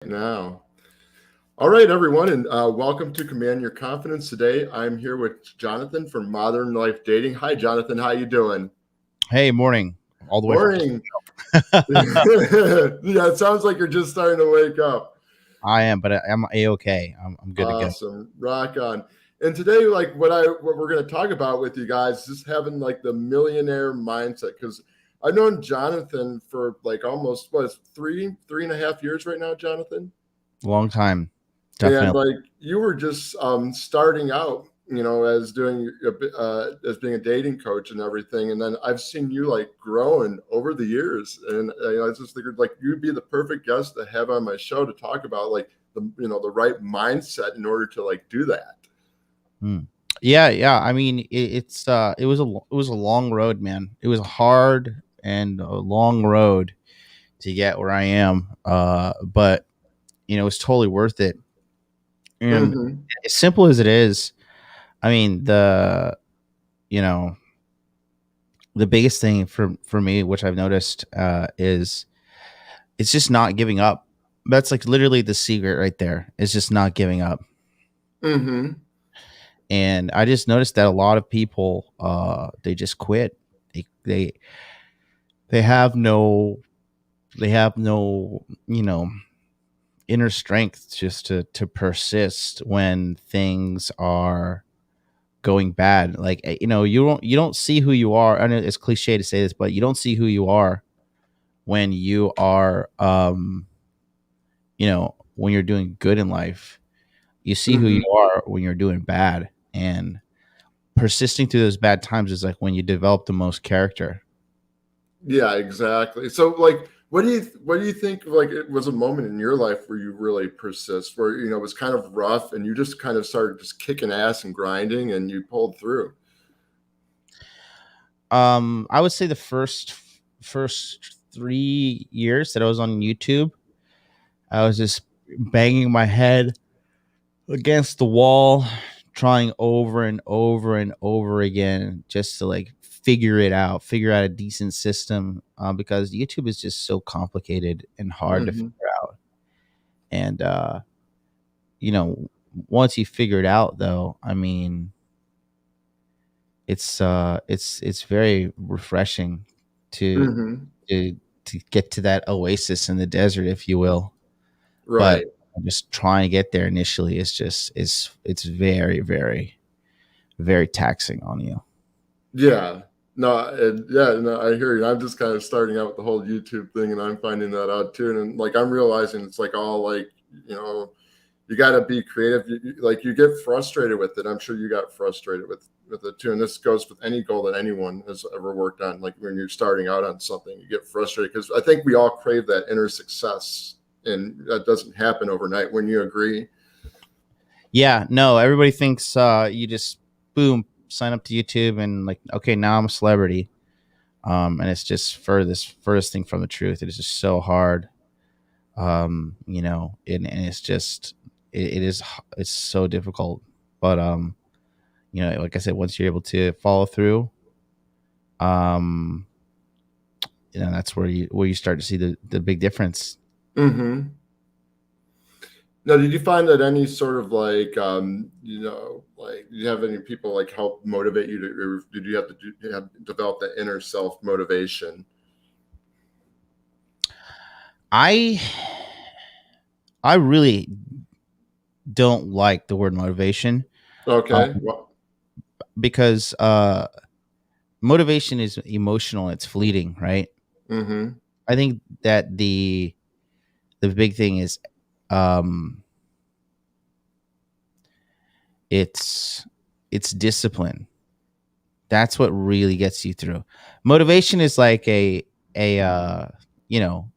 Now. All right, everyone, and welcome to Command Your Confidence. Today, I'm here with Jonathan from Modern Life Dating. Hi, Jonathan. How you doing? Hey, morning. All the way from Morning. Yeah, it sounds like you're just starting to wake up. I am, but I'm a-okay. I'm good to go. Awesome. Rock on. And today, like what we're going to talk about with you guys, is just having like the millionaire mindset. Because I've known Jonathan for like almost three and a half years right now, Jonathan. Long time, And definitely. like you were just starting out, as doing as being a dating coach and everything, and then I've seen you like growing over the years, and I just figured like you'd be the perfect guest to have on my show to talk about like the right mindset in order to like do that. Hmm. Yeah. I mean, it was a long road, man. It was hard and a long road to get where I am. But it was totally worth it. And Mm-hmm. as simple as it is, I mean, you know the biggest thing for me, which I've noticed, is it's just not giving up. That's like literally the secret right there. It's just not giving up. Mm-hmm. And I just noticed that a lot of people, they just quit. They they have no they have no inner strength just to persist when things are going bad. Like, you don't see who you are. I know it's cliche to say this, but you don't see who you are when you are when you're doing good in life. You see who Mm-hmm. you are when you're doing bad, and persisting through those bad times is like when you develop the most character. Yeah, exactly. So like what do you think like it was a moment in your life where you really persist, where it was kind of rough and you just kind of started just kicking ass and grinding and you pulled through? I would say the first 3 years that I was on YouTube, I was just banging my head against the wall, trying over and over and over again just to like figure out a decent system, because YouTube is just so complicated and hard to Hmm. figure out. And you know, once you figure it out, though, I mean, it's very refreshing to Hmm. to to get to that oasis in the desert, if you will. But Right. just trying to get there initially is just is it's very, very, very taxing on you. Yeah. No, yeah, no, I hear you. I'm just kind of starting out with the whole YouTube thing, and I'm finding that out too. And like I'm realizing it's like all like, you know, you got to be creative. Like you get frustrated with it. I'm sure you got frustrated with it too. And this goes with any goal that anyone has ever worked on. Like when you're starting out on something, you get frustrated because I think we all crave that inner success, and that doesn't happen overnight. When you agree. Yeah, no, everybody thinks you just boom, sign up to YouTube and like, okay, now I'm a celebrity. And it's just furthest thing from the truth. It is just so hard. And it's just it's so difficult. But like I said, once you're able to follow through, um, that's where you start to see the big difference. Mm-hmm. Now, did you find that any sort of like, like, did you have any people like help motivate you to, or did you have to develop that inner self motivation? I I really don't like the word motivation, Okay. um, Well, because motivation is emotional. It's fleeting, right? mm-hmm. I think that the big thing is, um, it's it's discipline. That's what really gets you through. Motivation is like a you know,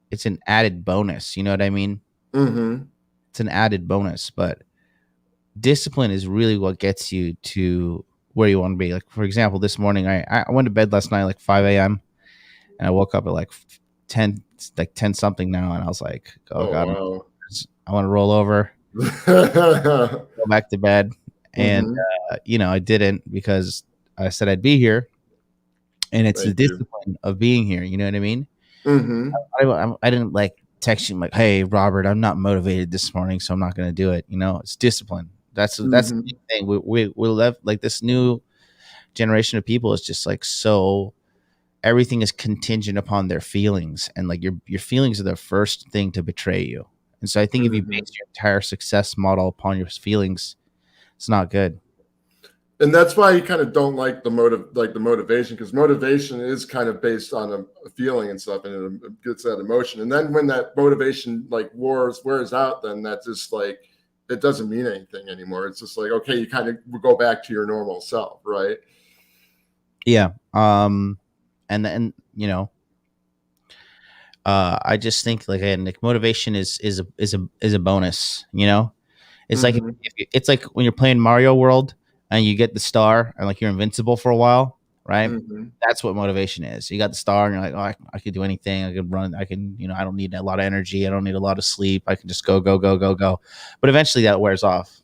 it's an added bonus. You know what I mean? Mm-hmm. It's an added bonus, but discipline is really what gets you to where you want to be. Like, for example, this morning I went to bed last night like 5 a.m. and I woke up at like 10, like 10 something now, and I was like, oh Oh, god, wow. I want to roll over, go back to bed. And Mm-hmm. I didn't, because I said I'd be here, and it's the Thank you. discipline of being here. You know what I mean? Mm-hmm. I didn't like. text you like, "Hey, Robert, I'm not motivated this morning, so I'm not going to do it." It's discipline. That's the Mm-hmm. big thing. We left like this new generation of people is just like so everything is contingent upon their feelings, and like your feelings are the first thing to betray you. And so I think if you Mm-hmm. base your entire success model upon your feelings, it's not good. And that's why you kind of don't like the motivation, because motivation is kind of based on a feeling and stuff, and it gets that emotion. And then when that motivation like wears out, then that's just like it doesn't mean anything anymore. It's just like, okay, you kind of go back to your normal self, right? Yeah. And then I just think like, again, like motivation is a bonus. It's like Mm-hmm. it's like when you're playing Mario World and you get the star and like you're invincible for a while, right? Mm-hmm. That's what motivation is. You got the star and you're like, oh, I could do anything. I could run. I can, I don't need a lot of energy. I don't need a lot of sleep. I can just go, go, go, go, go. But eventually that wears off.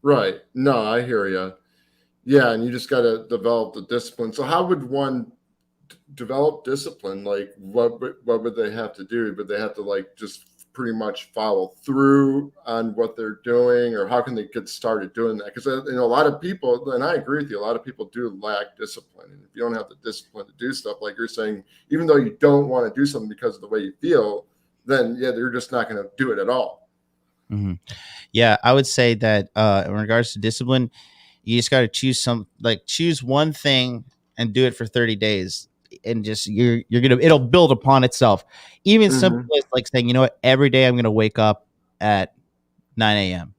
Right. No, I hear you. Yeah, and you just got to develop the discipline. So how would one develop discipline? Like what would they have to do? Would they have to like just pretty much follow through on what they're doing, or how can they get started doing that? Because a lot of people, and I agree with you, a lot of people do lack discipline. And if you don't have the discipline to do stuff like you're saying, even though you don't want to do something because of the way you feel, then yeah, they're just not going to do it at all. Mm-hmm. Yeah, I would say that in regards to discipline, you just got to choose one thing and do it for 30 days, and just you're gonna it'll build upon itself. Even simple Mm-hmm. as like saying, every day I'm gonna wake up at 9 a.m.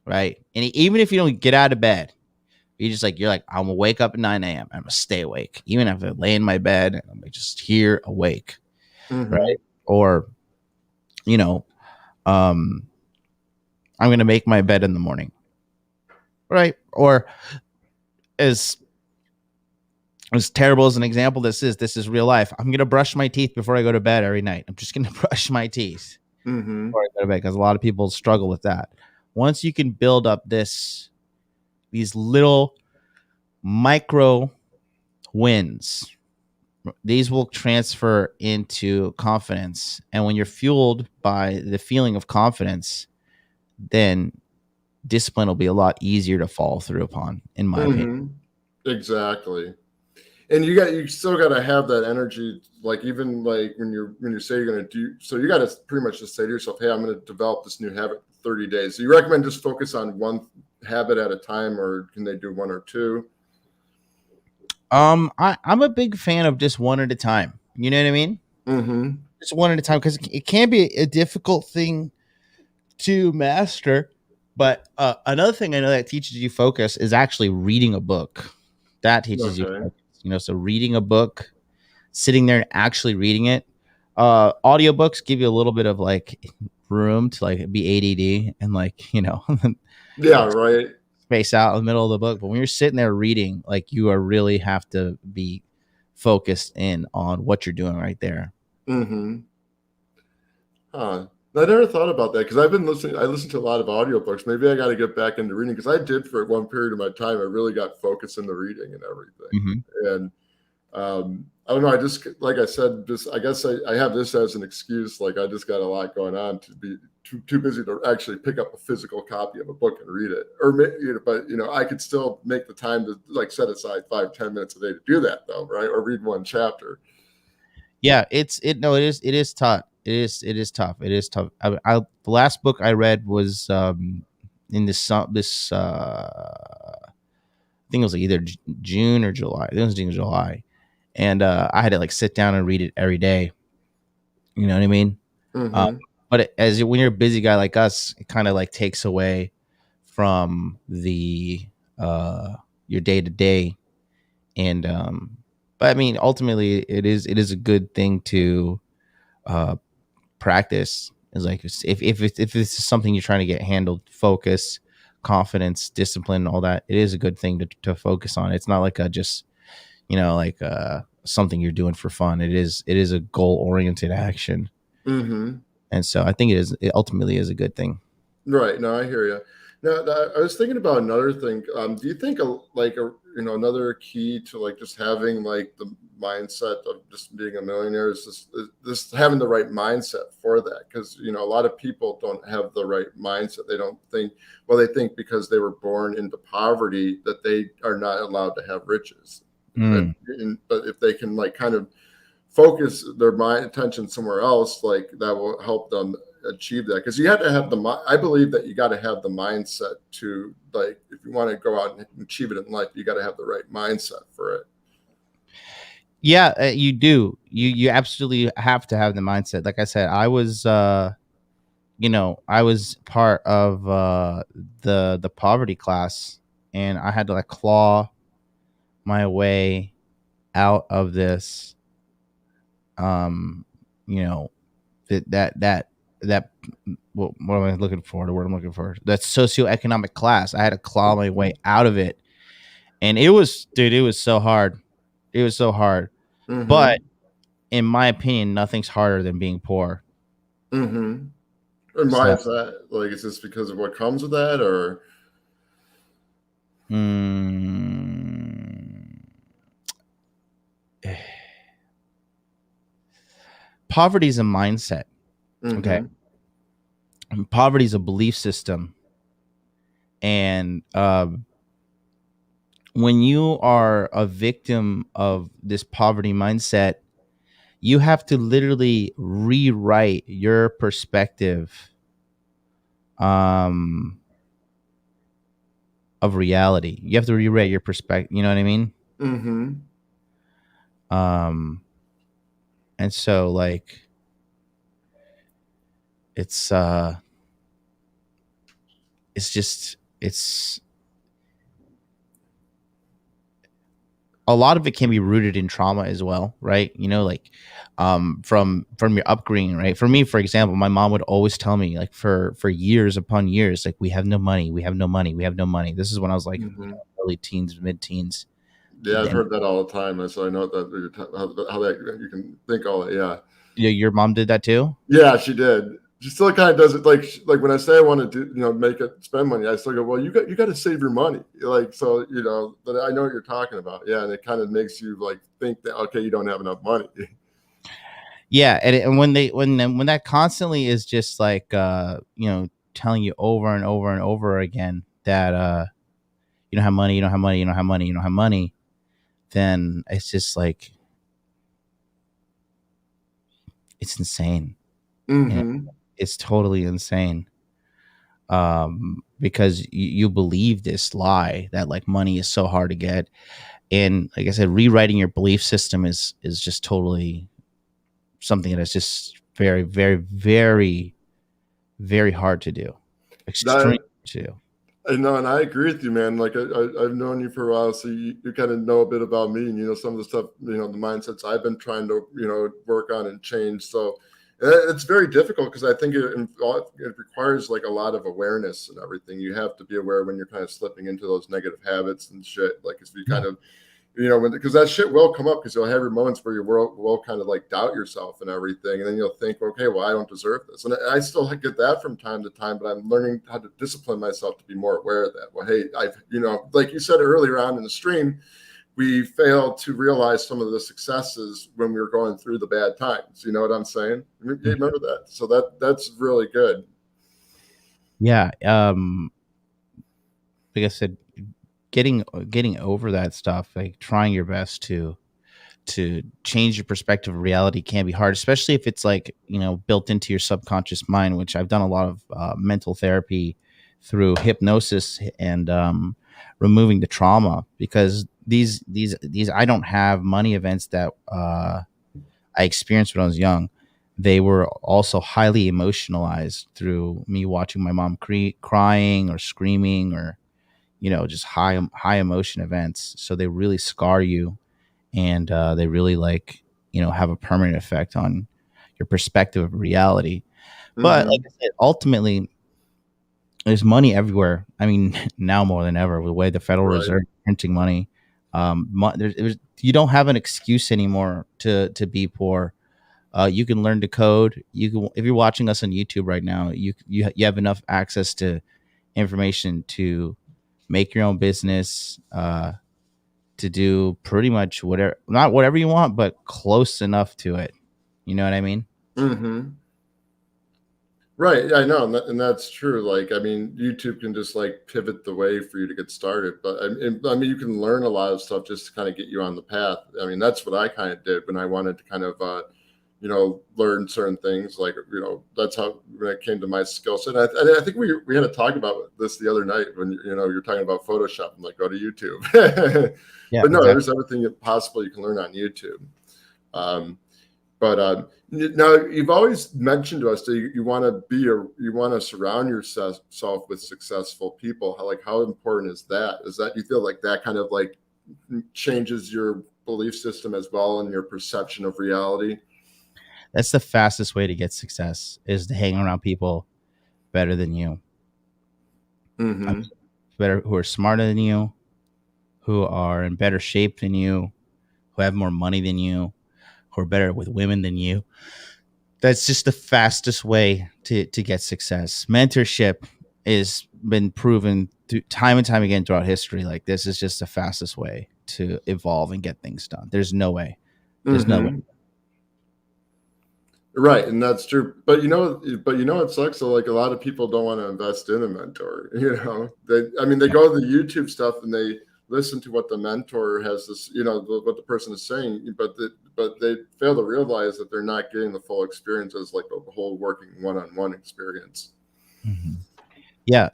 Right, and even if you don't get out of bed, you're like, I'm gonna wake up at 9 a.m. I'm gonna stay awake, even if I lay in my bed, I'm just here awake, Mm-hmm. right? Or you know, um, I'm gonna make my bed in the morning, right? Or as terrible as an example this is real life. I'm gonna brush my teeth before I go to bed every night. I'm just gonna brush my teeth Mm-hmm. before I go to bed, because a lot of people struggle with that. Once you can build up these little micro wins, these will transfer into confidence. And when you're fueled by the feeling of confidence, then discipline will be a lot easier to follow through upon, in my opinion. Mm-hmm. Exactly. And you still got to have that energy, like even like when you say you're going to do, so you got to pretty much just say to yourself, hey, I'm going to develop this new habit for 30 days. So you recommend just focus on one habit at a time, or can they do one or two? I'm a big fan of just one at a time. You know what I mean? Mm-hmm. Just one at a time, because it can be a difficult thing to master. But another thing I know that teaches you focus is actually reading a book. That teaches you Okay. focus. So reading a book, sitting there and actually reading it. Audiobooks give you a little bit of like room to like be ADD and like Yeah. Right. space out in the middle of the book. But when you're sitting there reading, like you are really have to be focused in on what you're doing right there. Mm-hmm. Huh. I never thought about that, because I've been listening. I listen to a lot of audiobooks. Maybe I got to get back into reading, because I did for one period of my time. I really got focused in the reading and everything. Mm-hmm. And I don't know. I just, like I said, just I guess I have this as an excuse. Like I just got a lot going on to be too busy to actually pick up a physical copy of a book and read it. Or but I could still make the time to like set aside 5-10 minutes a day to do that, though, right? Or read one chapter. Yeah, it is tough. It is tough. It is tough. The last book I read was in this I think it was like either June or July. I think it was in July, and I had to like sit down and read it every day. You know what I mean? Uh, Mm-hmm. but when you're a busy guy like us, it kind of like takes away from the your day to day. And but I mean, ultimately, it is a good thing to uh, practice. Is like if this is something you're trying to get handled, focus, confidence, discipline, all that. It is a good thing to focus on. It's not like a just like something you're doing for fun. It is a goal oriented action, Mm-hmm. and so I think it ultimately is a good thing. Right. No, I hear you. Now, I was thinking about another thing. Do you think another key to like just having like the mindset of just being a millionaire is just having the right mindset for that. Because a lot of people don't have the right mindset. They don't think, well, they think because they were born into poverty that they are not allowed to have riches. But, Mm. but if they can like kind of focus their mind attention somewhere else, like that will help them achieve that. Because you have to have I believe that you got to have the mindset to, like, if you want to go out and achieve it in life, you got to have the right mindset for it. Yeah, you do. You absolutely have to have the mindset. Like I said, I was I was part of the poverty class, and I had to like claw my way out of this. Um, you know that what am I looking for? The word I'm looking for. That socioeconomic class. I had to claw my way out of it, and it was, dude, it was so hard. It was so hard. But Mm-hmm. in my opinion, nothing's harder than being poor. Mm-hmm. And why So, is that? Like, is this because of what comes with that, or? mm, poverty is a mindset. Okay, Mm-hmm. and poverty is a belief system, and when you are a victim of this poverty mindset, you have to literally rewrite your perspective um of reality. You have to rewrite your perspective, you know what I mean? Mm-hmm. um and so like it's it's just it's a lot of it can be rooted in trauma as well, right? Like from your upbringing, right? For me, for example, my mom would always tell me, like, for years upon years, like, we have no money, we have no money, we have no money. This is when I was like, Mm-hmm. early teens, mid-teens. Yeah, I've And heard that all the time, so I know that how that you can think all that. Yeah. your mom did that too? Yeah, she did. She still kind of does it. Like when I say I want to do, make it spend money, I still go, well, you got to save your money. Like, so, but I know what you're talking about. Yeah. And it kind of makes you like think that, okay, you don't have enough money. Yeah, and when that constantly is just like telling you over and over and over again that you don't have money, you don't have money, you don't have money, you don't have money, then it's just like it's insane. You know, Mm-hmm. it's totally insane. Because you believe this lie that like money is so hard to get, and like I said, rewriting your belief system is just totally something that is just very, very, very, very hard to do. Extreme That to do. I know, and I agree with you, man. Like I've known you for a while, so you kind of know a bit about me, and some of the stuff, the mindsets I've been trying to, work on and change. So it's very difficult because I think it requires like a lot of awareness and everything. You have to be aware when you're kind of slipping into those negative habits and shit. Like if you Yeah. kind of because that shit will come up, because you'll have your moments where you will kind of like doubt yourself and everything, and then you'll think, okay, well, I don't deserve this, and I still get that from time to time, but I'm learning how to discipline myself to be more aware of that. Well, hey, like you said earlier on in the stream, we fail to realize some of the successes when we were going through the bad times. You know what I'm saying? You remember that? So that's really good. Yeah. Like I said, getting over that stuff, like trying your best to change your perspective of reality can be hard, especially if it's like, built into your subconscious mind, which I've done a lot of mental therapy through hypnosis and removing the trauma, because these I don't have money events that I experienced when I was young. They were also highly emotionalized through me watching my mom crying or screaming, or just high emotion events. So they really scar you, and they really like have a permanent effect on your perspective of reality. But like Mm-hmm. I said, ultimately, there's money everywhere. I mean, now more than ever, the way the Federal Right. Reserve is printing money, you don't have an excuse anymore to be poor. You can learn to code. You can, if you're watching us on YouTube right now, you have enough access to information to make your own business. to do pretty much whatever, not whatever you want, but close enough to it. You know what I mean? Mm-hmm. Right. Yeah, I know. And that's true. Like, I mean, YouTube can just like pivot the way for you to get started. But I mean, you can learn a lot of stuff just to kind of get you on the path. I mean, that's what I kind of did when I wanted to kind of, learn certain things. Like, that's how, when it came to my skill set. I think we had a talk about this the other night when, you're talking about Photoshop and like go to YouTube. Yeah, But no, exactly. there's everything possible you can learn on YouTube. Um, but now you've always mentioned to us that you want to you want to surround yourself with successful people. How important is that? Is that you feel like that kind of like changes your belief system as well and your perception of reality? That's the fastest way to get success, is to hang around people better than you. I mean, Mm-hmm. better, who are smarter than you, who are in better shape than you, who have more money than you, who are better with women than you. That's just the fastest way to get success. Mentorship is been proven time and time again throughout history. Like, this is just the fastest way to evolve and get things done. There's no way. There's no way. Mm-hmm. Right, and that's true. But it sucks. So like a lot of people don't want to invest in a mentor. They Yeah. go to the YouTube stuff and they listen to what the mentor has this, what the person is saying, but they fail to realize that they're not getting the full experience as like the whole working one-on-one experience. Mhm. Yeah,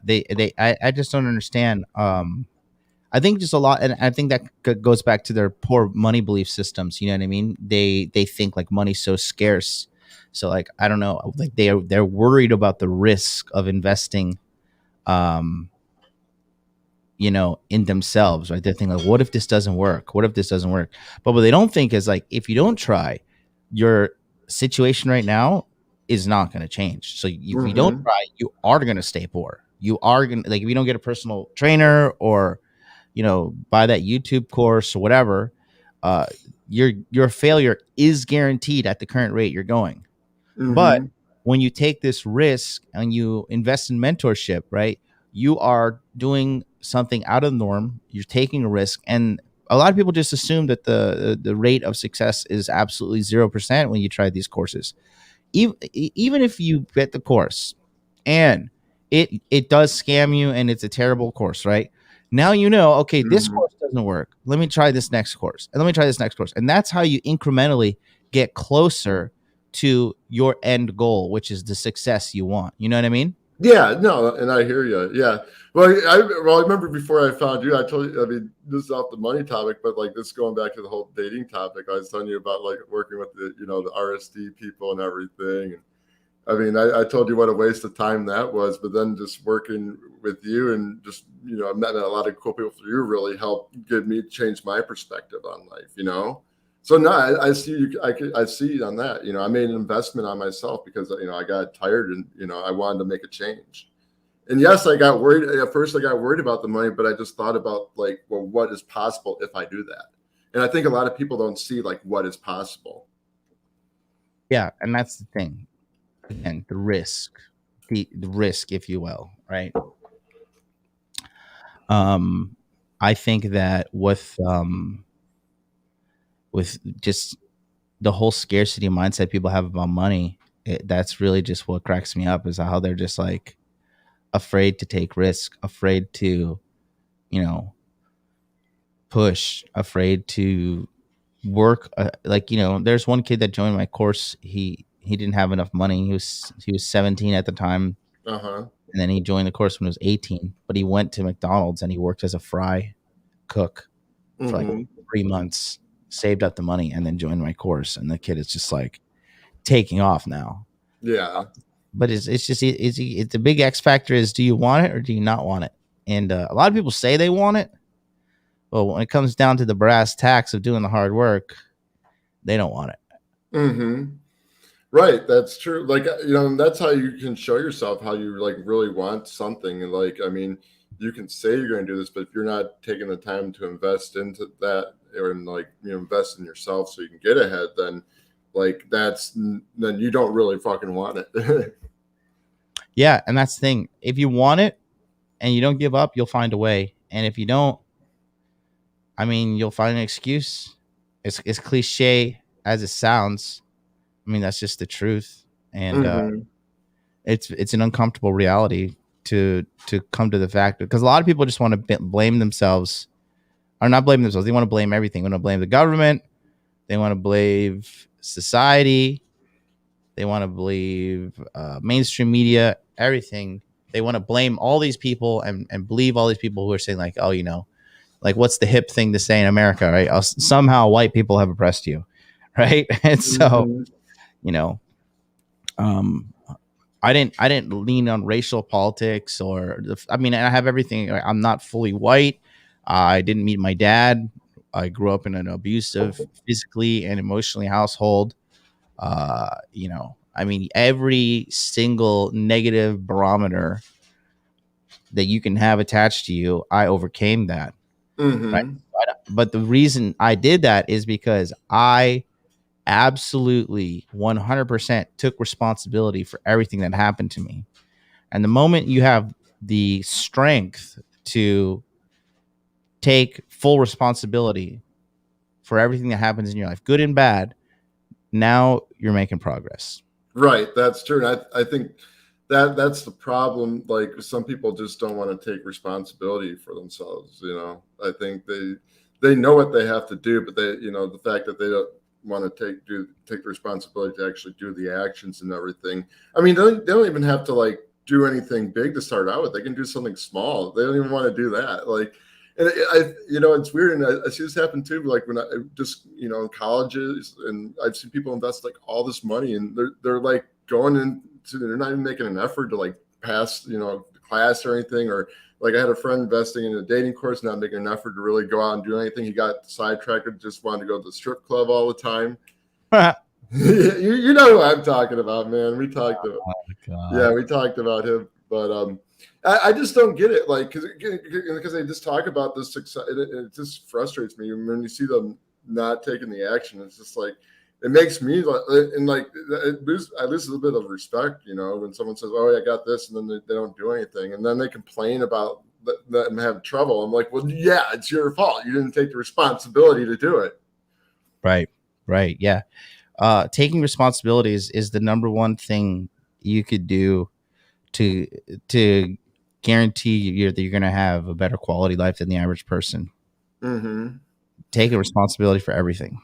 I just don't understand. I think just a lot, and I think that goes back to their poor money belief systems. You know what I mean? They think like money's so scarce, so like, I don't know, like they're worried about the risk of investing, um, in themselves, right? They're thinking like, what if this doesn't work? What if this doesn't work? But what they don't think is like, if you don't try, your situation right now is not going to change. So if you don't Mm-hmm. try, you are going to stay poor. You are going to, like, if you don't get a personal trainer, or buy that YouTube course or whatever, uh, your failure is guaranteed at the current rate you're going. But Mm-hmm. when you take this risk and you invest in mentorship, right, you are doing something out of the norm. You're taking a risk, and a lot of people just assume that the rate of success is absolutely 0% when you try these courses. Even if you get the course and it does scam you and it's a terrible course, right? Now, okay, this Mm-hmm. course doesn't work. Let me try this next course. And let me try this next course. And that's how you incrementally get closer to your end goal, which is the success you want. You know what I mean? Yeah, no, and I hear you. Yeah. I remember before I found you, I told you, I mean, this is off the money topic, but like this going back to the whole dating topic, I was telling you about like working with the RSD people and everything. And I mean, I told you what a waste of time that was, but then just working with you and just, I met a lot of cool people through you really helped give me change my perspective on life. So no, I see you. I see on that. I made an investment on myself because I got tired and I wanted to make a change. And yes, I got worried at first. I got worried about the money, but I just thought about like, well, what is possible if I do that? And I think a lot of people don't see like what is possible. Yeah, and that's the thing. Again, the risk, if you will, right? Um, I think that with just the whole scarcity mindset people have about money, that's really just what cracks me up, is how they're just like afraid to take risk, afraid to, you know, push, afraid to work. Like, there's one kid that joined my course. He didn't have enough money. He was 17 at the time, Uh huh. and then he joined the course when he was 18. But he went to McDonald's and he worked as a fry cook for like Mm-hmm. 3 months, saved up the money, and then joined my course. And the kid is just like taking off now. Yeah. But it's just it's the big X factor is, do you want it or do you not want it? And a lot of people say they want it, but when it comes down to the brass tacks of doing the hard work, they don't want it. Mm-hmm. Right, that's true. Like and that's how you can show yourself how you like really want something. And like, I mean, you can say you're going to do this, but if you're not taking the time to invest into that or like invest in yourself so you can get ahead, then like then you don't really fucking want it. Yeah, and that's the thing. If you want it and you don't give up, you'll find a way. And if you don't, I mean, you'll find an excuse. It's cliche as it sounds. I mean, that's just the truth, and Mm-hmm. it's an uncomfortable reality to come to the fact, because a lot of people just want to blame themselves, or not blame themselves. They want to blame everything. They want to blame the government. They want to blame society. They want to believe mainstream media, everything. They want to blame all these people and believe all these people who are saying like, oh, like what's the hip thing to say in America, right? Somehow white people have oppressed you, right? And so, Mm-hmm. you know, um, I didn't lean on racial politics I mean, I have everything. I'm not fully white. I didn't meet my dad. I grew up in an abusive, physically and emotionally household. I mean, every single negative barometer that you can have attached to you, I overcame that, right? Mm-hmm. But the reason I did that is because I absolutely 100% took responsibility for everything that happened to me. And the moment you have the strength to take full responsibility for everything that happens in your life, good and bad, now you're making progress. Right, that's true. And I think that's the problem. Like some people just don't want to take responsibility for themselves. I think they know what they have to do, but the fact that they don't want to take the responsibility to actually do the actions and everything. I mean, they don't even have to like do anything big to start out with. They can do something small. They don't even want to do that. Like, and it's weird, and I see this happen too. Like when I just, in colleges, and I've seen people invest like all this money, and they're like going into, they're not even making an effort to like pass, class or anything. Or like I had a friend investing in a dating course, not making an effort to really go out and do anything. He got sidetracked, just wanted to go to the strip club all the time. Oh you know who I'm talking about, man. God. Yeah, we talked about him, but I just don't get it. Like, because they just talk about this success, it just frustrates me when you see them not taking the action. It's just like it makes me like, and like I lose a little bit of respect, when someone says, "Oh, I got this," and then they don't do anything, and then they complain about them having trouble. I'm like, well, yeah, it's your fault. You didn't take the responsibility to do it. Right. Right. Yeah. Taking responsibilities is the number one thing you could do to to guarantee that you're going to have a better quality life than the average person. Mm-hmm. Taking responsibility for everything.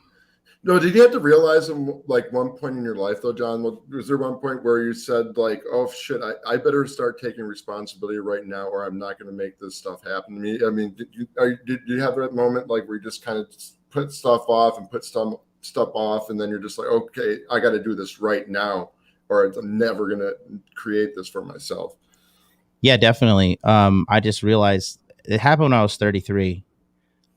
No, did you have to realize in like one point in your life though, John? Was there one point where you said like, "Oh shit, I better start taking responsibility right now, or I'm not going to make this stuff happen to me"? I mean, did you have that moment like where you just kind of put stuff off and put stuff off, and then you're just like, "Okay, I got to do this right now, or I'm never going to create this for myself." Yeah, definitely. I just realized it happened when I was 33.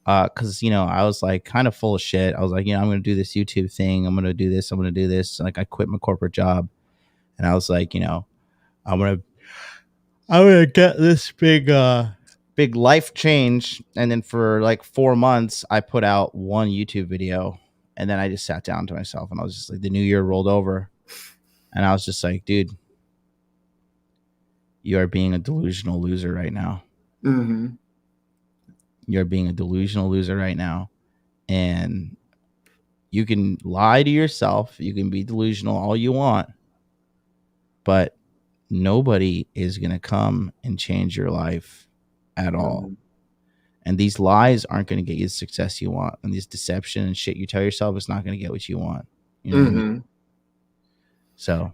Because I was like kind of full of shit. I was like, I'm gonna do this YouTube thing. I'm gonna do this. I'm gonna do this. Like I quit my corporate job, and I was like, I'm gonna I'm gonna get this big life change. And then for like 4 months, I put out one YouTube video, and then I just sat down to myself, and I was just like, the new year rolled over, and I was just like, dude, you are being a delusional loser right now. Mm-hmm. You're being a delusional loser right now, and you can lie to yourself. You can be delusional all you want, but nobody is going to come and change your life at all. Mm-hmm. And these lies aren't going to get you the success you want. And this deception and shit you tell yourself is not going to get what you want. You know what I mean? Mm-hmm. So,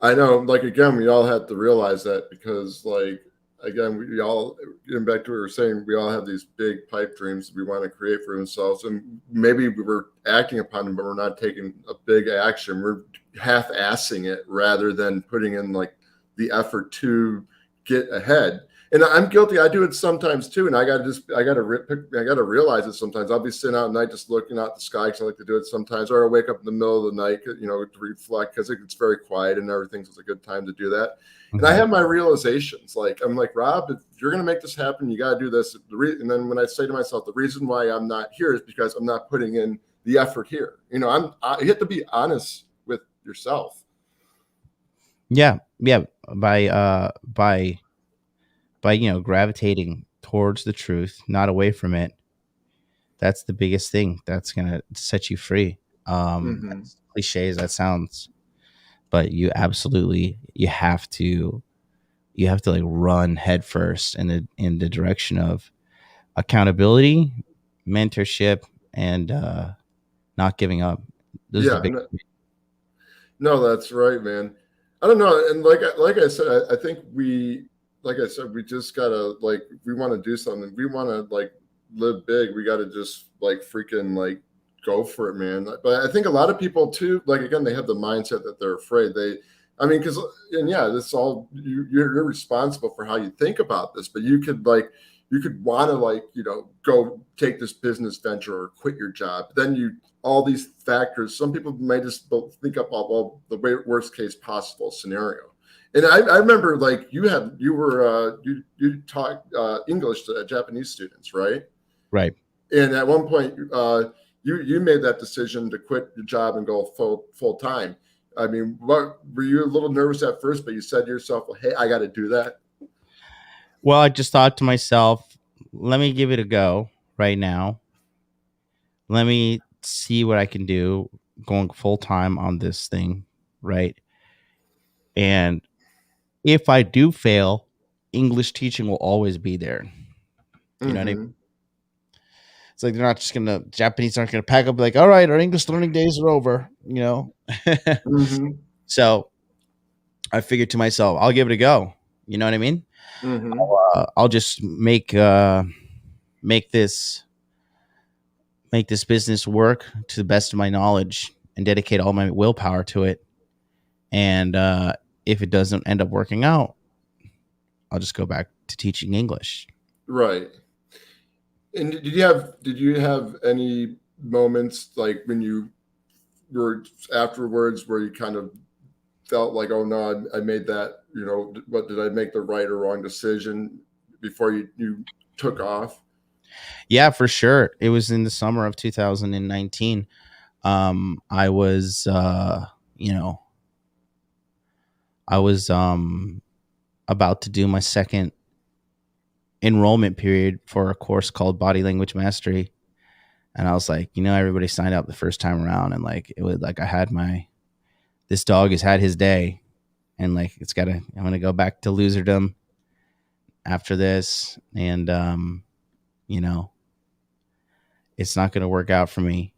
I know, like again, we all have to realize that because, like, again, we all getting back to what we were saying, we all have these big pipe dreams that we want to create for ourselves, and maybe we were acting upon them, but we're not taking a big action. We're half-assing it rather than putting in like the effort to get ahead. And I'm guilty. I do it sometimes too, and I gotta realize it sometimes. I'll be sitting out at night just looking out the sky because I like to do it sometimes, or I wake up in the middle of the night, to reflect because it's very quiet and everything. So it's a good time to do that. And I mhm. have my realizations. Like I'm like, Rob, if you're gonna make this happen, you gotta do this. And then when I say to myself, the reason why I'm not here is because I'm not putting in the effort here. You have to be honest with yourself. Yeah, yeah. By gravitating towards the truth, not away from it, That's the biggest thing that's gonna set you free. Mm-hmm. As cliche as that sounds, but you have to like run headfirst in the direction of accountability, mentorship, and not giving up. Those are the Yeah. big. No, that's right, man. I don't know, and like I said, I think like I said, we just gotta like if we want to do something. We want to like live big. We got to just like freaking like go for it, man. But I think a lot of people too, like again, they have the mindset that they're afraid. I mean, because and yeah, this all you're responsible for how you think about this, but you could want to like go take this business venture or quit your job. Then you all these factors. Some people may just think up all the worst case possible scenario. And I remember like you taught English to Japanese students, right? Right. And at one point, you made that decision to quit your job and go full time. I mean, what were you a little nervous at first? But you said to yourself, well, "Hey, I got to do that." Well, I just thought to myself, let me give it a go right now. Let me see what I can do going full time on this thing, right? And if I do fail, English teaching will always be there. You know what I mean? Mm-hmm. It's like they're not just gonna Japanese aren't gonna pack up like, all right, our English learning days are over, you know. Mm-hmm. So I figured to myself, I'll give it a go. You know what I mean? Mm-hmm. I'll just make this make this business work to the best of my knowledge and dedicate all my willpower to it. And if it doesn't end up working out, I'll just go back to teaching English. Right. And did you have any moments like when you were afterwards where you kind of felt like, oh no, I made that, what did I make the right or wrong decision before you took off? Yeah, for sure. It was in the summer of 2019. I was, you know, I was about to do my second enrollment period for a course called Body Language Mastery. And I was like, everybody signed up the first time around, and like it was like I had this dog has had his day, and like I'm gonna go back to loserdom after this, and you know, it's not gonna work out for me.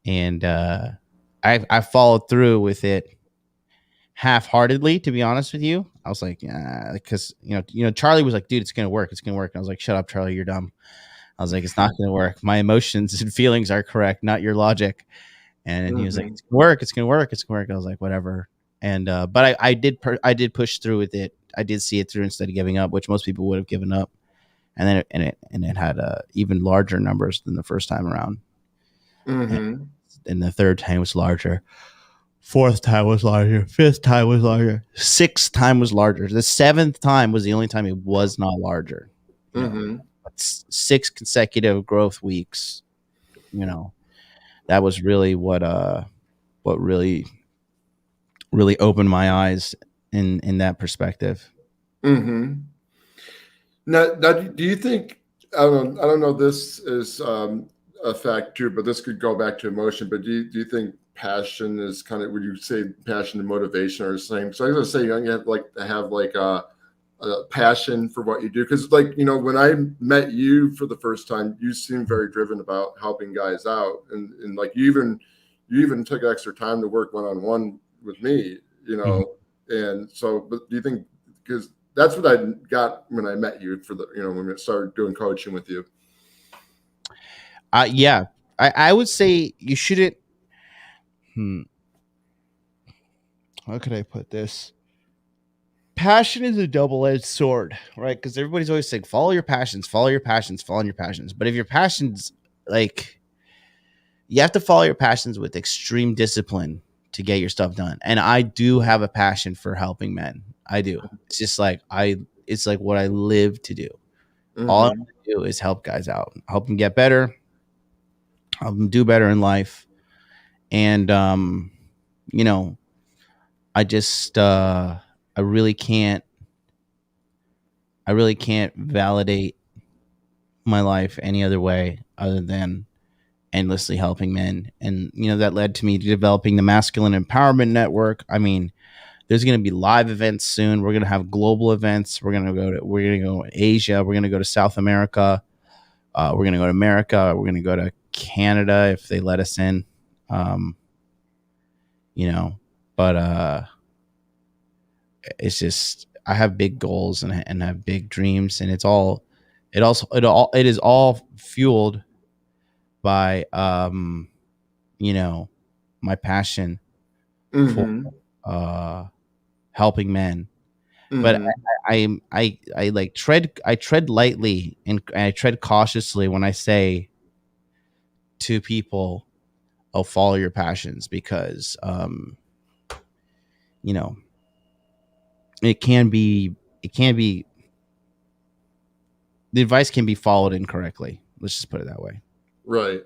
And I followed through with it half-heartedly, to be honest with you. I was like, yeah, because Charlie was like, dude, it's gonna work, it's gonna work. And I was like, shut up, Charlie, you're dumb. I was like, it's not gonna work. My emotions and feelings are correct, not your logic. And he was like, Mm-hmm. it's gonna work, it's gonna work, it's gonna work. I was like, whatever. And but I did push through with it. I did see it through instead of giving up, which most people would have given up. And then it had even larger numbers than the first time around. And, Mm-hmm. and the third time was larger. Fourth time was larger. Fifth time was larger. Sixth time was larger. The seventh time was the only time it was not larger. You know, Mm-hmm. six consecutive growth weeks. You know, that was really what really opened my eyes in that perspective. Mm-hmm. Now, do you think I don't know? This is a fact too, but this could go back to emotion. But do you think passion is kind of? Would you say passion and motivation are the same? So I was gonna say you have like to have like a passion for what you do because like when I met you for the first time, you seemed very driven about helping guys out, and like you even took extra time to work one on one with me, Mhm. and so. But do you think because that's what I got when I met you for the when we started doing coaching with you. Yeah, I would say you shouldn't. Hmm, how could I put this? Passion is a double-edged sword, right? Because everybody's always saying, follow your passions, follow your passions, follow your passions. But if your passions, like, you have to follow your passions with extreme discipline to get your stuff done. And I do have a passion for helping men. I do. It's just like it's like what I live to do. All I want Mm-hmm. to do is help guys out, help them get better, help them do better in life. And you know, I just I really can't I really can't validate my life any other way other than endlessly helping men. And that led to me developing the Masculine Empowerment Network. I mean, there's going to be live events soon. We're going to have global events. We're going to go to Asia. We're going to go to South America. We're going to go to America. We're going to go to Canada if they let us in. Um, you know, but it's just I have big goals and have big dreams, and it is all fueled by my passion for Mm-hmm. uh helping men. But Mm-hmm. I like tread lightly and I tread cautiously when I say to people, "Oh, follow your passions," because you know it can be it can be the advice can be followed incorrectly. Let's just put it that way. Right.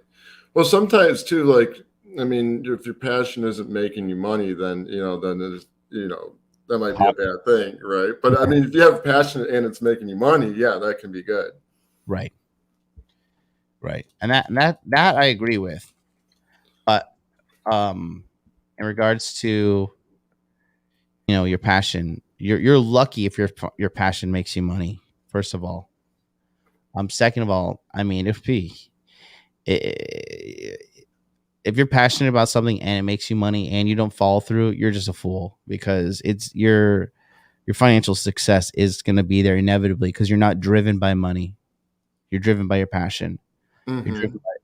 Well, sometimes too, like, I mean, if your passion isn't making you money, then, then it's, that might be a Hobby. bad thing, right? But I Yeah. mean, if you have passion and it's making you money, yeah, that can be good. Right. Right. And that I agree with. But um in regards to your passion, you're lucky if your passion makes you money, first of all. Second of all, I mean, if you're passionate about something and it makes you money and you don't follow through, you're just a fool, because it's your financial success is going to be there inevitably because you're not driven by money. You're driven by your passion. Hmm.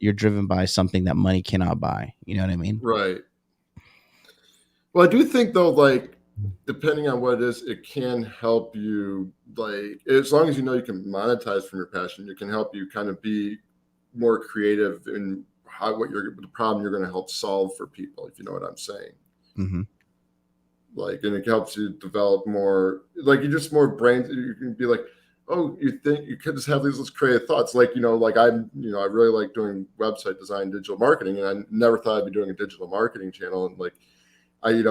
You're driven by something that money cannot buy. You know what I mean? Right. Well, I do think though, like, depending on what it is, it can help you, like, as long as you know you can monetize from your passion, it can help you kind of be more creative in the problem you're going to help solve for people, if you know what I'm saying. Mm-hmm. Like, and it helps you develop more, like, you just more brains. You can be like, oh, you think you could just have these creative thoughts, like, like I really like doing website design, digital marketing, and I never thought I'd be doing a digital marketing channel. And like, I'm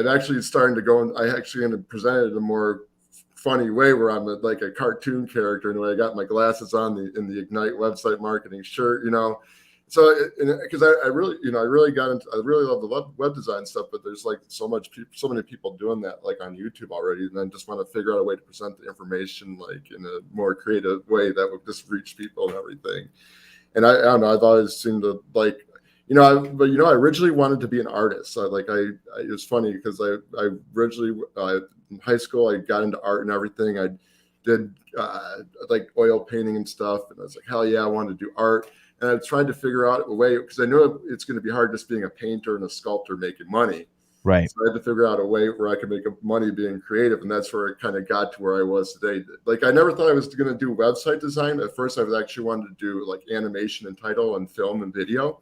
actually starting to go, and I actually going to present it in a more funny way, where I'm like a cartoon character, and I got my glasses on, in the Ignite website marketing shirt. So because I really, I really got into, I really love the web design stuff, but there's like so many people doing that, like, on YouTube already, and I just want to figure out a way to present the information, like, in a more creative way that would just reach people and everything. And I don't know, I've always seemed to like, I originally wanted to be an artist. It was funny because I originally, in high school, I got into art and everything. I did like oil painting and stuff, and I was like, hell yeah, I wanted to do art. And I tried to figure out a way, because I knew it's going to be hard just being a painter and a sculptor making money. Right. So I had to figure out a way where I could make money being creative, and that's where it kind of got to where I was today. Like, I never thought I was going to do website design. At first, I was actually wanted to do like animation and title and film and video,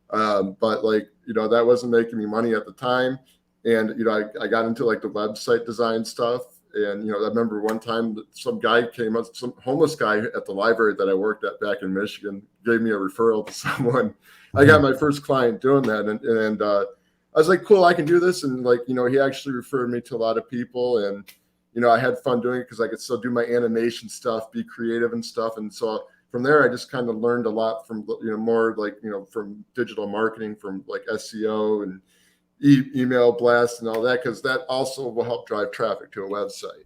but like, that wasn't making me money at the time. And I got into like the website design stuff. And I remember one time that some guy came up, some homeless guy at the library that I worked at back in Michigan, gave me a referral to someone. I got Mhm. my first client doing that, and I was like, cool, I can do this. And like, he actually referred me to a lot of people, and I had fun doing it because I could still do my animation stuff, be creative and stuff. And so from there, I just kind of learned a lot from, more like, from digital marketing, from like SEO and email blasts and all that, because that also will help drive traffic to a website.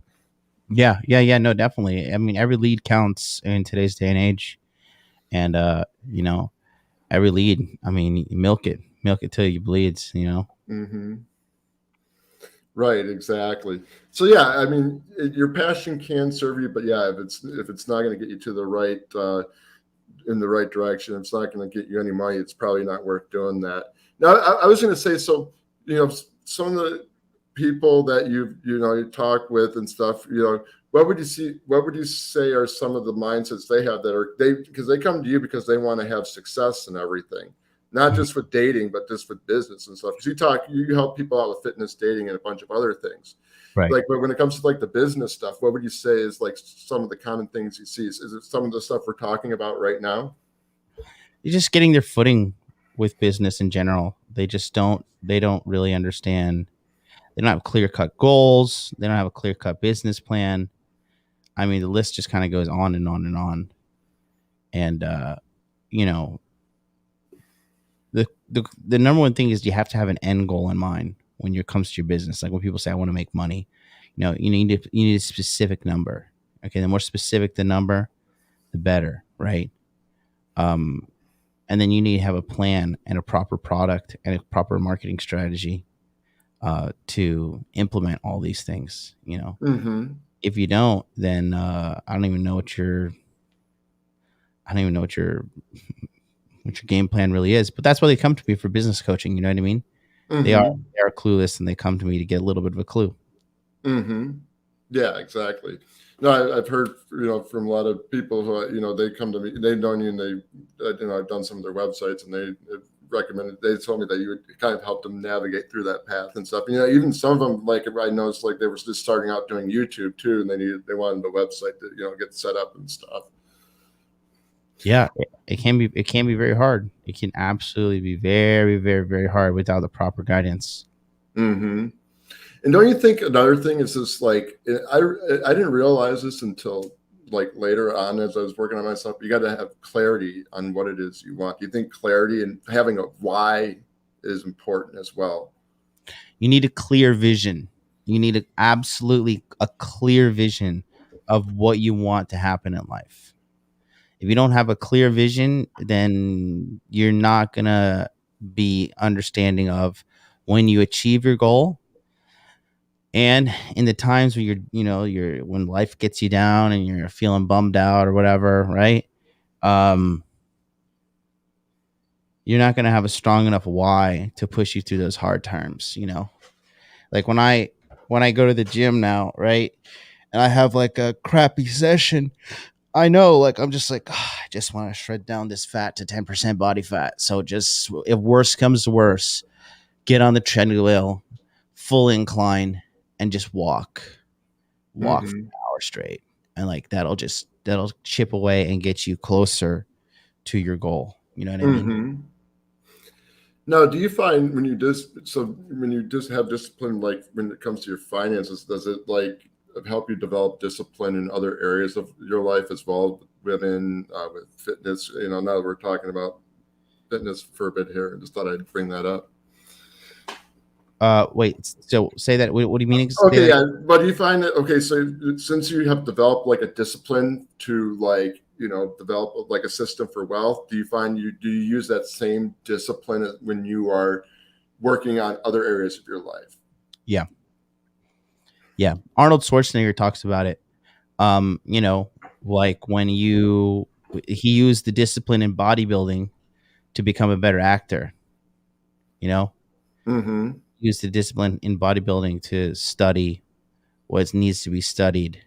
Yeah, yeah, yeah. No, definitely. I mean, every lead counts in today's day and age, and every lead. I mean, milk it till you bleeds. Mm-hmm. Right, exactly. So yeah, I mean, your passion can serve you, but yeah, if it's not going to get you to the right, in the right direction, it's not going to get you any money, it's probably not worth doing that. Now, I was going to say, so some of the people that you talk with and stuff, what would you say are some of the mindsets they have, because they come to you because they want to have success and everything, not Mhm. just with dating, but just with business and stuff? Because you help people out with fitness, dating, and a bunch of other things. Right. Like, but when it comes to like the business stuff, what would you say is like some of the common things you see? Is it some of the stuff we're talking about right now? You're just getting their footing with business in general. They just don't. They don't really understand. They don't have clear cut goals. They don't have a clear cut business plan. I mean, the list just kind of goes on and on and on. And you know, the number one thing is you have to have an end goal in mind when it comes to your business. Like when people say I want to make money, you need a specific number. Okay, the more specific the number, the better, right? Um, and then you need to have a plan and a proper product and a proper marketing strategy to implement all these things. Mm-hmm. If you don't, then I don't even know what your I don't even know what your game plan really is. But that's why they come to me for business coaching. You know what I mean? They are Mm-hmm. they are clueless, and they come to me to get a little bit of a clue. Mm-hmm. Yeah, exactly. No, I've heard, from a lot of people who, they come to me, they've known you, and I've done some of their websites, and they recommended, they told me that you would kind of help them navigate through that path and stuff. Even some of them, like I noticed, like they were just starting out doing YouTube too, and they wanted a website to, get set up and stuff. Yeah, it can be very hard. It can absolutely be very, very, very hard without the proper guidance. Mm-hmm. And don't you think another thing is this, like, I didn't realize this until like later on as I was working on myself. You got to have clarity on what it is you want. Do you think clarity and having a why is important as well? You need a clear vision. You need absolutely a clear vision of what you want to happen in life. If you don't have a clear vision, then you're not gonna be understanding of when you achieve your goal, and in the times when you're when life gets you down and you're feeling bummed out or whatever, right? Um, you're not gonna have a strong enough why to push you through those hard times. Like when I go to the gym now, right? And I have like a crappy session. I know, like I'm just like, I just want to shred down this fat to 10% body fat. So just if worse comes to worse, get on the treadmill, full incline, and just walk for Mm-hmm. an hour straight, and like that'll chip away and get you closer to your goal. You know what I mean? Mm-hmm. Now, do you find when you just have discipline, like when it comes to your finances, does it like help you develop discipline in other areas of your life as well? Women, with fitness, now that we're talking about fitness for a bit here, I just thought I'd bring that up. Wait. So say that. What do you mean? Say Okay, that. yeah. But do you find that, okay, so since you have developed like a discipline to, like, develop like a system for wealth, do you use that same discipline when you are working on other areas of your life? Yeah, yeah. Arnold Schwarzenegger talks about it. Like when he used the discipline in bodybuilding to become a better actor. You know, Mm-hmm. use the discipline in bodybuilding to study what needs to be studied,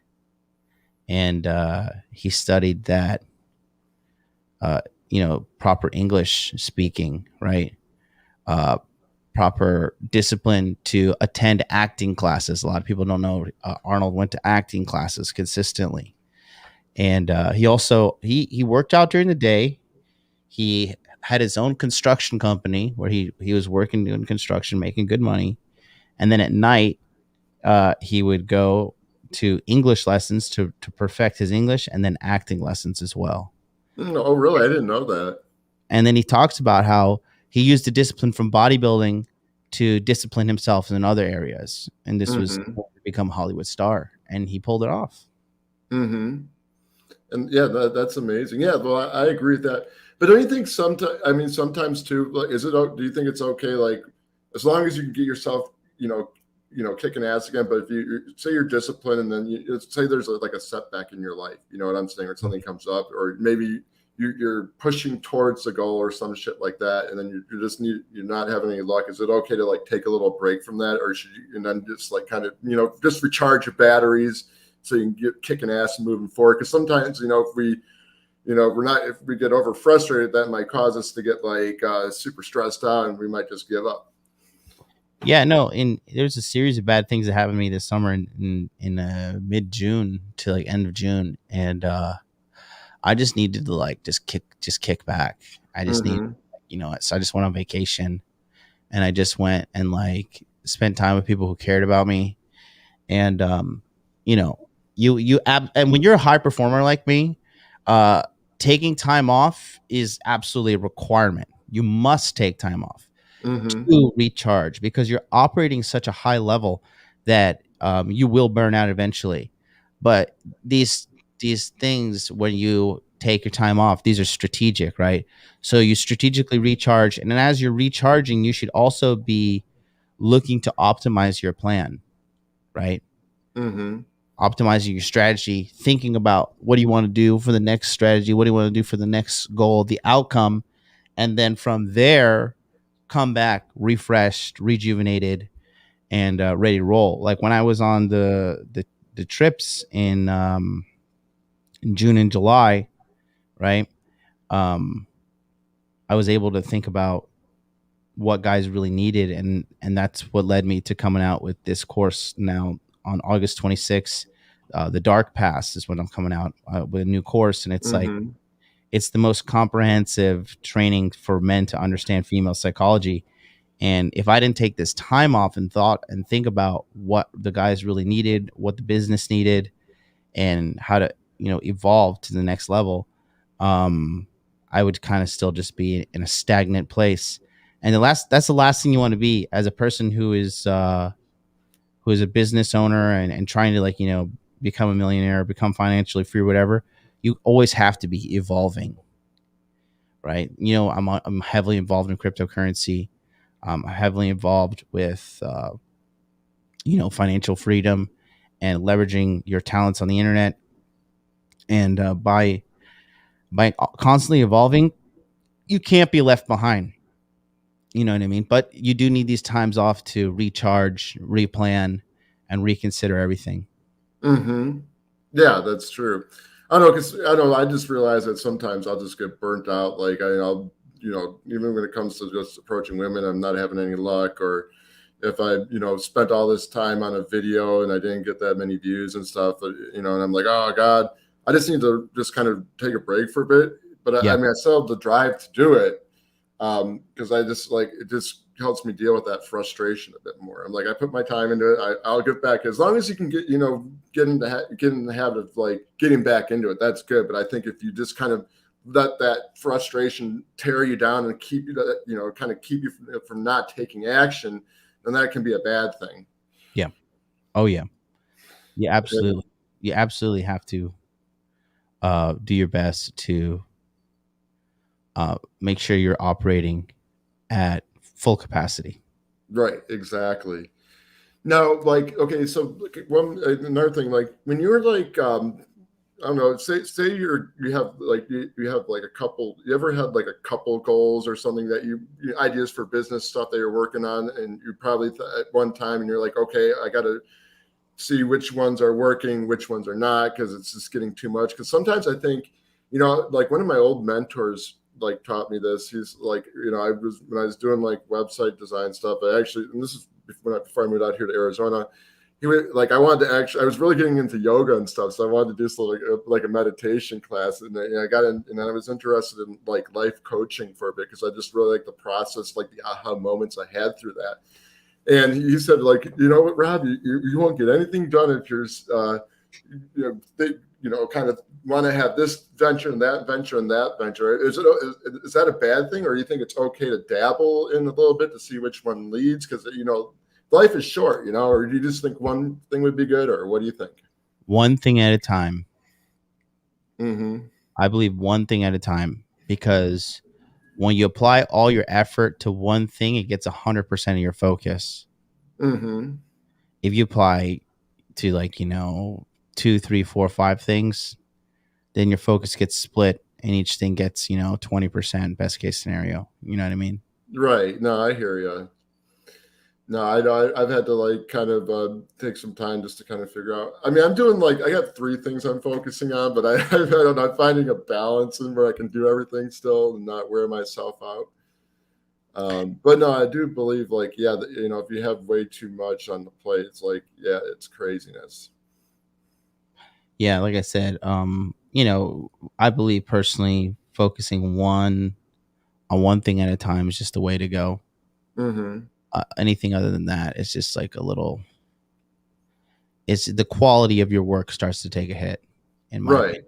and he studied that uh, proper English speaking, right? Uh, Proper discipline to attend acting classes. A lot of people don't know Arnold went to acting classes consistently, and he worked out during the day. He had his own construction company where he was working doing construction, making good money, and then at night he would go to English lessons to perfect his English, and then acting lessons as well. Oh, really? I didn't know that. And then he talks about how he used the discipline from bodybuilding to discipline himself in other areas, and this was Mm-hmm. to become a Hollywood star, and he pulled it off. Mm-hmm. And yeah, that's amazing. Yeah, well, I agree with that. But don't you think sometimes, I mean, sometimes too, like, do you think it's okay, like, as long as you can get yourself, kicking ass again, but if say you're disciplined and then say there's like a setback in your life, you know what I'm saying, or something comes up, or maybe you're pushing towards the goal or some shit like that, and then you're not having any luck. Is it okay to like take a little break from that, or should you, and then just like kind of, just recharge your batteries so you can get kicking ass and moving forward? Because sometimes, if we get over frustrated, that might cause us to get like super stressed out, and we might just give up. Yeah, no, and there's a series of bad things that happened to me this summer in mid June to like end of June, and I just needed to like just kick back. I just need, Mm-hmm. so I just went on vacation, and I just went and like spent time with people who cared about me, and you know, and when you're a high performer like me, uh, taking time off is absolutely a requirement. You must take time off Mm-hmm. to recharge because you're operating such a high level that you will burn out eventually. But these these things, when you take your time off, these are strategic, right? So you strategically recharge, and then as you're recharging, you should also be looking to optimize your plan, right? Mm-hmm. Optimizing your strategy, thinking about what do you want to do for the next strategy, what do you want to do for the next goal, the outcome, and then from there come back refreshed, rejuvenated, and ready to roll. Like when I was on the trips in June and July, right? Um, I was able to think about what guys really needed, and that's what led me to coming out with this course now on August 26th. The Dark Pass is when I'm coming out with a new course, and it's like Mm-hmm. it's the most comprehensive training for men to understand female psychology. And if I didn't take this time off and thought and think about what the guys really needed, what the business needed, and how to, evolve to the next level, um, I would kind of still just be in a stagnant place. And that's the last thing you want to be as a person who is a business owner and trying to, like, become a millionaire, become financially free, whatever. You always have to be evolving, right? I'm heavily involved in cryptocurrency. I'm heavily involved with financial freedom and leveraging your talents on the internet. And by constantly evolving, you can't be left behind. You know what I mean? But you do need these times off to recharge, replan, and reconsider everything. Mm-hmm. Yeah, that's true. I don't know, because I don't know, I just realize that sometimes I'll just get burnt out. Like I'll, even when it comes to just approaching women, I'm not having any luck. Or if I, spent all this time on a video and I didn't get that many views and stuff, and I'm like, oh God, I just need to just kind of take a break for a bit. But I Yeah. mean, I still have the drive to do it. Because I just like it just helps me deal with that frustration a bit more. I'm like, I put my time into it. I'll get back as long as you can get in the habit of like getting back into it. That's good. But I think if you just kind of let that frustration tear you down and keep you, kind of keep you from not taking action, then that can be a bad thing. Yeah. Oh yeah. Yeah. And, Absolutely. You absolutely have to do your best to make sure you're operating at full capacity. right, exactly. Now, like, okay, so one another thing, like when you're like, I don't know, say you have like you have like a couple. You ever had like a couple goals or something that ideas for business stuff that you're working on, and you probably at one time, and you're like, okay, I got to see which ones are working, which ones are not, because it's just getting too much. Because sometimes I think, like one of my old mentors like taught me this. He's like, I was when I was doing like website design stuff. I actually, and this is before I moved out here to Arizona. He was like, I wanted to actually, I was really getting into yoga and stuff, so I wanted to do so like a meditation class, and I got in, and I was interested in like life coaching for a bit because I just really like the process, like the aha moments I had through that. And he said, like, you know what, Rob, you won't get anything done if you're, kind of want to have this venture and that venture and that venture. Is that a bad thing, or you think it's okay to dabble in a little bit to see which one leads? Because life is short, or do you just think one thing would be good, or what do you think? One thing at a time. Mm-hmm. I believe one thing at a time, because when you apply all your effort to one thing, it gets 100% of your focus. Mm-hmm. If you apply to, like, two, three, four, five things, then your focus gets split and each thing gets, 20% best case scenario. You know what I mean? Right. No, I hear you. No, I've had to like kind of take some time just to kind of figure out. I mean, I'm doing like I got three things I'm focusing on, but I'm not finding a balance in where I can do everything still and not wear myself out. But no, I do believe like yeah, if you have way too much on the plate, it's like yeah, it's craziness. Yeah, like I said, I believe personally focusing on one thing at a time is just the way to go. Mm-hmm. Anything other than that, it's just like a little. It's the quality of your work starts to take a hit, in my Right. opinion.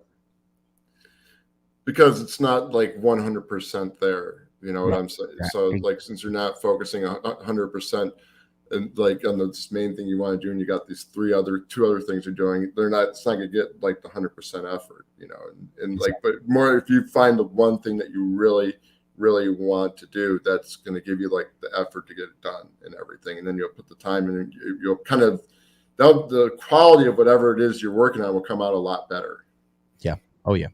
because it's not like 100% there. You know what Right. I'm saying? Right. So like, since you're not focusing 100% and like on this main thing you want to do, and you got these two other things you're doing, they're not, it's not gonna get like the 100% effort, you know. And like, Exactly. but more if you find the one thing that you really want to do, that's going to give you like the effort to get it done and everything, and then you'll put the time in, and you'll kind of, the quality of whatever it is you're working on will come out a lot better. Yeah. Oh yeah.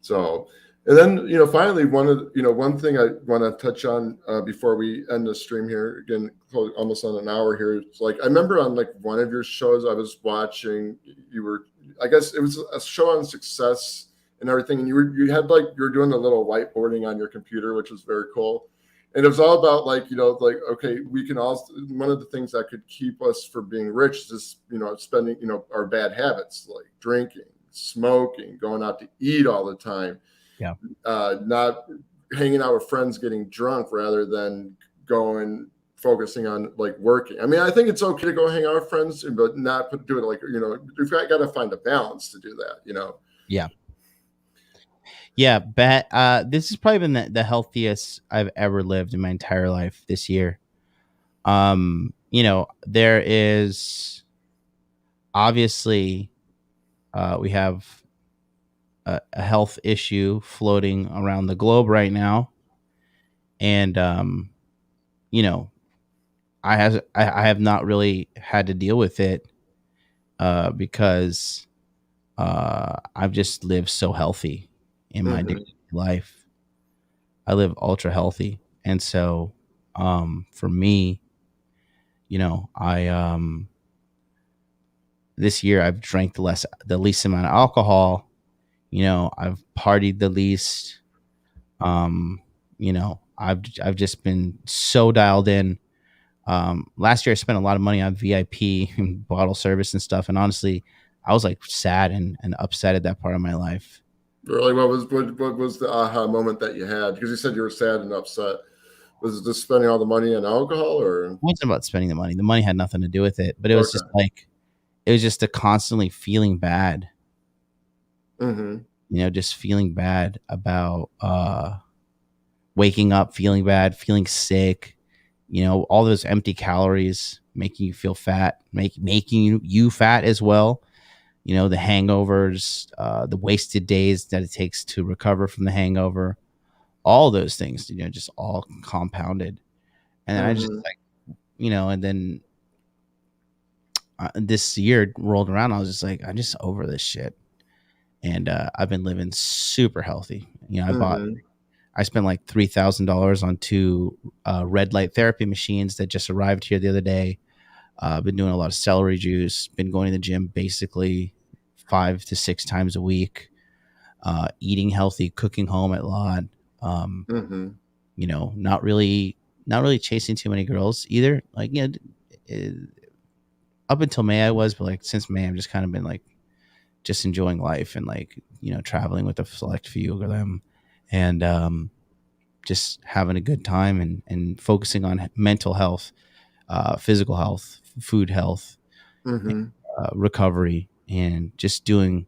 So, and then, finally, one thing I want to touch on before we end the stream here, again, almost on an hour here. It's like, I remember on like one of your shows I was watching, you were, I guess it was a show on success and everything, and you had like, you were doing a little whiteboarding on your computer, which was very cool. And it was all about like, like, okay, we can also, one of the things that could keep us from being rich is, spending, our bad habits, like drinking, smoking, going out to eat all the time, Yeah. not hanging out with friends, getting drunk, rather than going focusing on like working. I mean, I think it's okay to go hang out with friends, but not do it like, we've got to find a balance to do that. Yeah. Yeah. This has probably been the healthiest I've ever lived in my entire life this year. There is obviously we have a health issue floating around the globe right now, and you know, I have not really had to deal with it because I've just lived so healthy in my daily Mm-hmm. life. I live ultra healthy, and so for me, I this year I've drank the least amount of alcohol. I've partied the least. I've just been so dialed in. Last year I spent a lot of money on VIP and bottle service and stuff, and honestly, I was like sad and upset at that part of my life. Really, what was the aha moment that you had? Because you said you were sad and upset. Was it just spending all the money on alcohol, or It wasn't about spending the money. The money had nothing to do with it, but it was just okay? like it was just a constantly feeling bad. Mm-hmm. Just feeling bad about waking up, feeling bad, feeling sick. All those empty calories making you feel fat, making you fat as well. The hangovers, the wasted days that it takes to recover from the hangover, all those things, just all compounded. And I just Mm-hmm. like, and then this year rolled around, I was just like, I'm just over this shit. And I've been living super healthy. Mm-hmm. I spent like $3,000 on two red light therapy machines that just arrived here the other day. Been doing a lot of celery juice. Been going to the gym basically 5 to 6 times a week. Eating healthy, cooking home a lot. Um, Mm-hmm. not really chasing too many girls either. Like uh, up until May I was, but like since May I've just kind of been like just enjoying life and like traveling with a select few of them, and just having a good time and focusing on mental health, physical health, food health, Mm-hmm. recovery, and just doing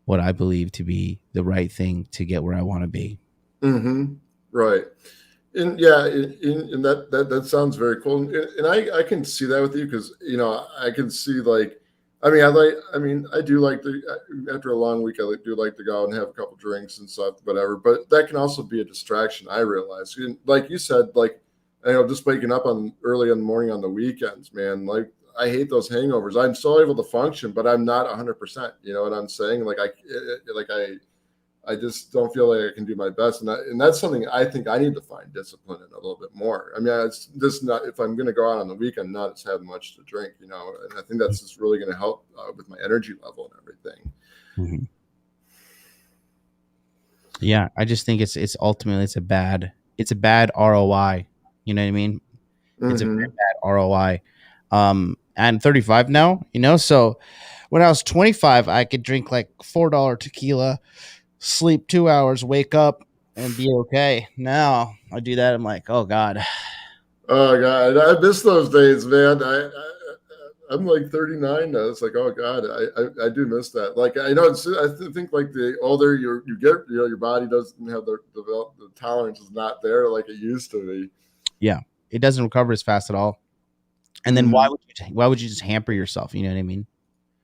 what I believe to be the right thing to get where I want to be. Mm-hmm. Right. And yeah, and that sounds very cool, and I can see that with you, because I can see like, I do like after a long week, do like to go out and have a couple drinks and stuff, whatever. But that can also be a distraction, I realize. And like you said, like, just waking up on early in the morning on the weekends, man. Like, I hate those hangovers. I'm still able to function, but I'm not 100%. You know what I'm saying? I just don't feel like I can do my best, and that's something I think I need to find discipline in a little bit more. I mean, it's just not, if I'm going to go out on the weekend, not just have much to drink, and I think that's just really going to help with my energy level and everything. Mhm. Yeah, I just think it's ultimately it's a bad ROI. You know what I mean? It's a very Mm-hmm. bad ROI. I'm 35 now, so when I was 25, I could drink like $4 tequila, sleep 2 hours, wake up, and be okay. Now I do that, I'm like, oh god. Oh God, I miss those days, man. I'm like 39 now. It's like, oh God, I do miss that. Like, I know think like the older you get, your body doesn't have the tolerance is not there like it used to be. Yeah, it doesn't recover as fast at all. And then Mm-hmm. why would you just hamper yourself? You know what I mean?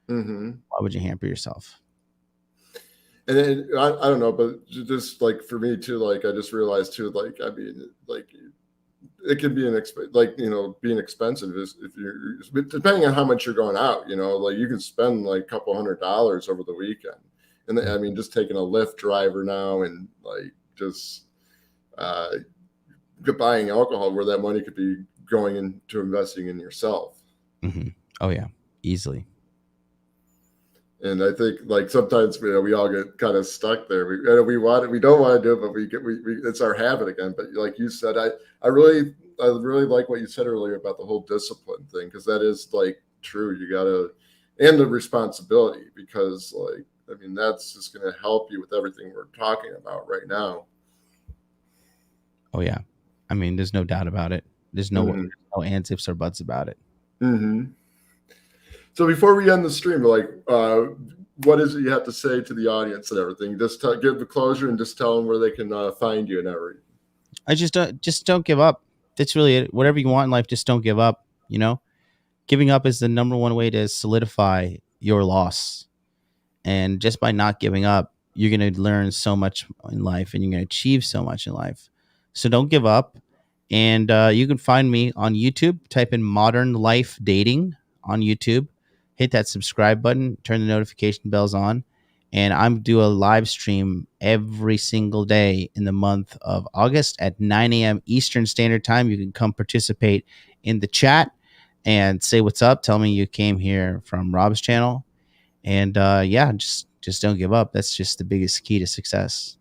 Mm-hmm. Why would you hamper yourself? And then I don't know, but just like for me too, like I just realized too, like I mean, like it can be like being expensive is if you're depending on how much you're going out, like you can spend like a couple $100 over the weekend. And I mean, just taking a Lyft driver now and like just uh, buying alcohol where that money could be going into investing in yourself. Mm-hmm. Oh yeah, easily. And I think like sometimes we all get kind of stuck there. We don't want to do it, but it's our habit again. But like you said, I really like what you said earlier about the whole discipline thing, because that is like true. You gotta, and the responsibility, because like I mean that's just gonna help you with everything we're talking about right now. Oh yeah, I mean, there's no doubt about it. Mm-hmm. No ands, ifs, or buts about it. Mm-hmm. So before we end the stream, like, what is it you have to say to the audience and everything? Just give the closure and just tell them where they can find you and everything. I just don't give up. That's really it. Whatever you want in life, just don't give up. Giving up is the number one way to solidify your loss. And just by not giving up, you're going to learn so much in life and you're going to achieve so much in life. So don't give up. And you can find me on YouTube. Type in Modern Life Dating on YouTube. Hit that subscribe button, turn the notification bells on. And I'm do a live stream every single day in the month of August at 9 a.m. Eastern Standard Time. You can come participate in the chat and say what's up. Tell me you came here from Rob's channel, and yeah, just don't give up. That's just the biggest key to success.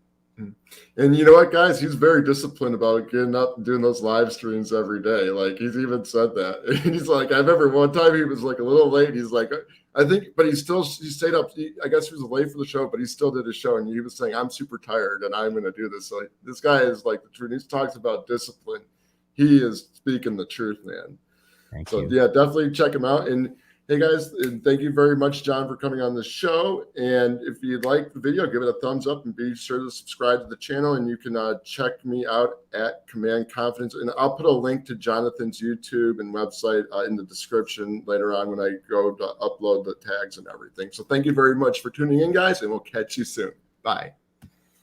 And you know what, guys? He's very disciplined about getting up and doing those live streams every day. Like he's even said that. And he's like, I remember one time he was like a little late. He's like, I think, but he stayed up. I guess he was late for the show, but he still did his show. And he was saying, I'm super tired and I'm going to do this. So this guy is like the truth. He talks about discipline. He is speaking the truth, man. Thank So you. yeah, definitely check him out. And hey guys, and thank you very much, John, for coming on the show. And if you like the video, give it a thumbs up and be sure to subscribe to the channel. And you can check me out at Command Confidence. And I'll put a link to Jonathan's YouTube and website in the description later on when I go to upload the tags and everything. So thank you very much for tuning in, guys, and we'll catch you soon. Bye.